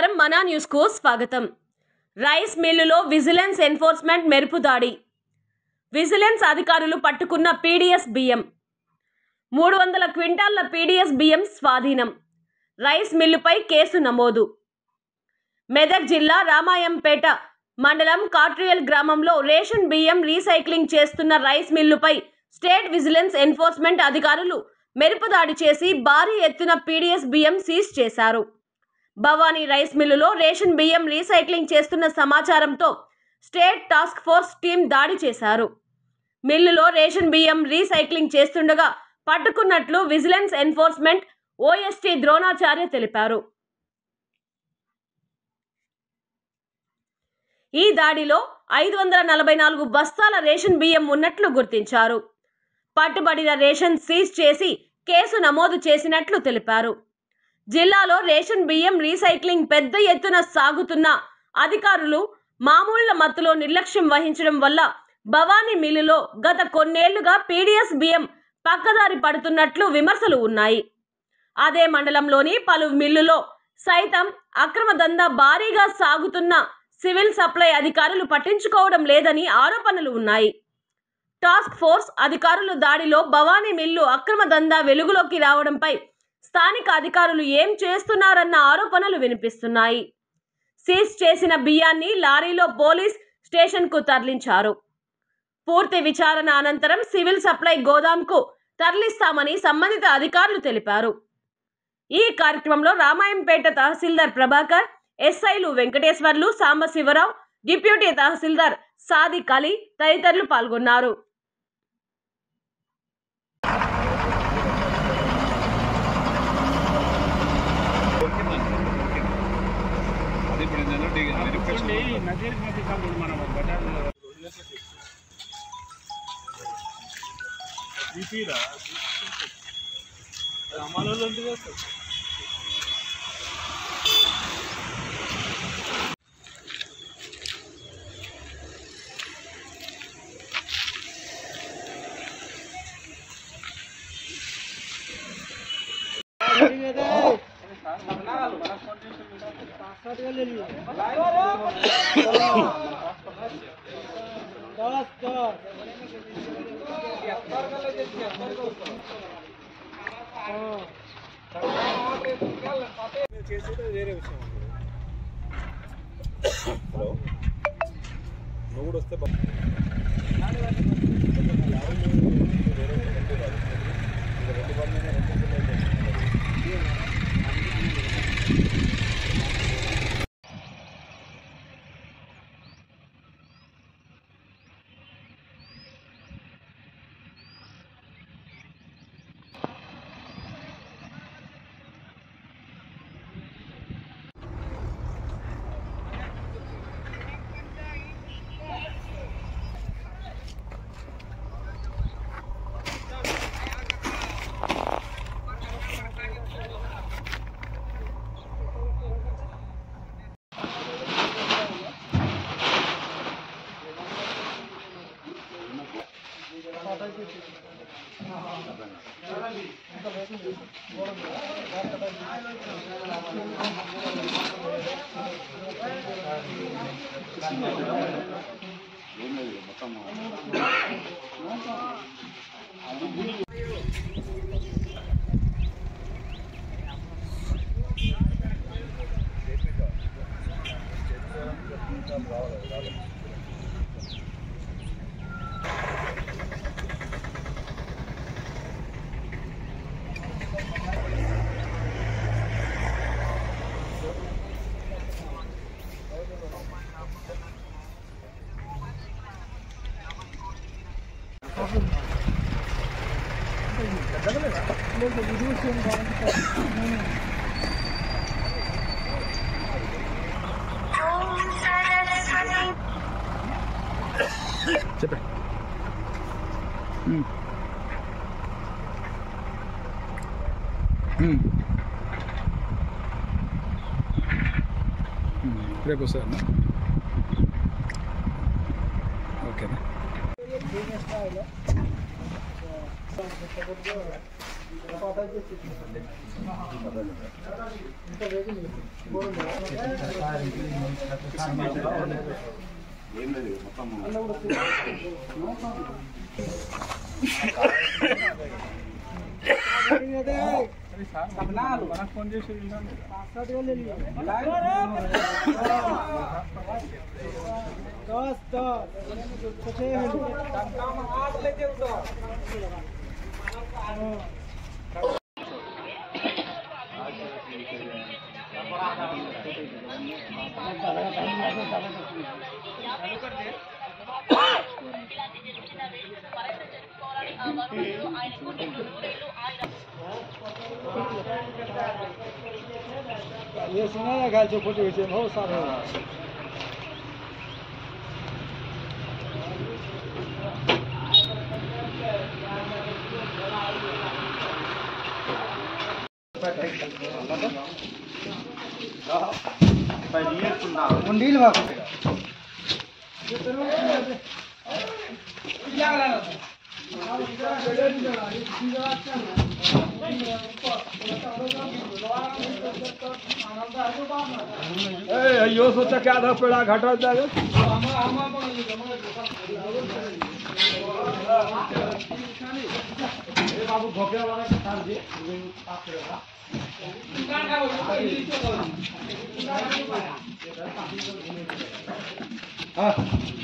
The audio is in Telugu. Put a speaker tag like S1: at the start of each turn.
S1: నమస్కారం మనా న్యూస్ కు స్వాగతం. రైస్ మిల్లులో విజిలెన్స్ ఎన్ఫోర్స్మెంట్ మెరుపు దాడి. విజిలెన్స్ అధికారులు పట్టుకున్న పీడీఎస్ బియ్యం. 300 క్వింటాళ్ల పీడీఎస్ బియ్యం స్వాధీనం. రైస్ మిల్లుపై కేసు నమోదు. మెదక్ జిల్లా రామాయంపేట మండలం కాట్రియల్ గ్రామంలో రేషన్ బియ్యం రీసైక్లింగ్ చేస్తున్న రైస్ మిల్లుపై స్టేట్ విజిలెన్స్ ఎన్ఫోర్స్మెంట్ అధికారులు మెరుపు దాడి చేసి భారీ ఎత్తున పీడీఎస్ బియ్యం సీజ్ చేశారు. భవానీ రైస్ మిల్లులో రేషన్ బియ్యం రీసైక్లింగ్ చేస్తున్న సమాచారంతో స్టేట్ టాస్క్ ఫోర్స్ టీం దాడి చేశారు. మిల్లులో రేషన్ బియ్యం రీసైక్లింగ్ చేస్తుండగా పట్టుకున్నట్లు విజిలెన్స్ ఎన్ఫోర్స్మెంట్ ఓఎస్టీ ద్రోణాచార్య తెలిపారు. ఈ దాడిలో 544 బస్తాల రేషన్ బియ్యం ఉన్నట్లు గుర్తించారు. పట్టుబడిన రేషన్ సీజ్ చేసి కేసు నమోదు చేసినట్లు తెలిపారు. జిల్లాలో రేషన్ బియ్యం రీసైక్లింగ్ పెద్ద ఎత్తున సాగుతున్న అధికారులు మామూళ్ల మత్తులో నిర్లక్ష్యం వహించడం వల్ల భవానీ మిల్లులో గత కొన్నేళ్లుగా పీడీఎస్ బియ్యం పక్కదారి పడుతున్నట్లు విమర్శలు ఉన్నాయి. అదే మండలంలోని పలు మిల్లులో సైతం అక్రమ దందా భారీగా సాగుతున్న సివిల్ సప్లై అధికారులు పట్టించుకోవడం లేదని ఆరోపణలు ఉన్నాయి. టాస్క్ ఫోర్స్ అధికారులు దాడిలో భవానీ మిల్లు అక్రమ దందా వెలుగులోకి రావడంపై స్థానిక అధికారులు ఏం చేస్తున్నారన్న ఆరోపణలు వినిపిస్తున్నాయి. సీజ్ చేసిన బియ్యాన్ని లారీలో పోలీస్ స్టేషన్కు తరలించారు. పూర్తి విచారణ అనంతరం సివిల్ సప్లై గోదాంకు తరలిస్తామని సంబంధిత అధికారులు తెలిపారు. ఈ కార్యక్రమంలో రామాయంపేట తహసీల్దార్ ప్రభాకర్, ఎస్ఐలు వెంకటేశ్వర్లు, సాంబశివరావు, డిప్యూటీ తహసీల్దార్ సాదిక్ అలీ తదితరులు పాల్గొన్నారు.
S2: వేరే విషయం నువ్వు కూడా వస్తే చెప్పండి. రేపు వస్తారన్నా? ఓకేనా? ఫోన్ చేసి ये सुना है गाल जो फोटो खींचे बहुत सारे मुंडील बाबू यो सोचा क्या था पेड़ा घटा जाएगा बाबू भोगे वाला हाँ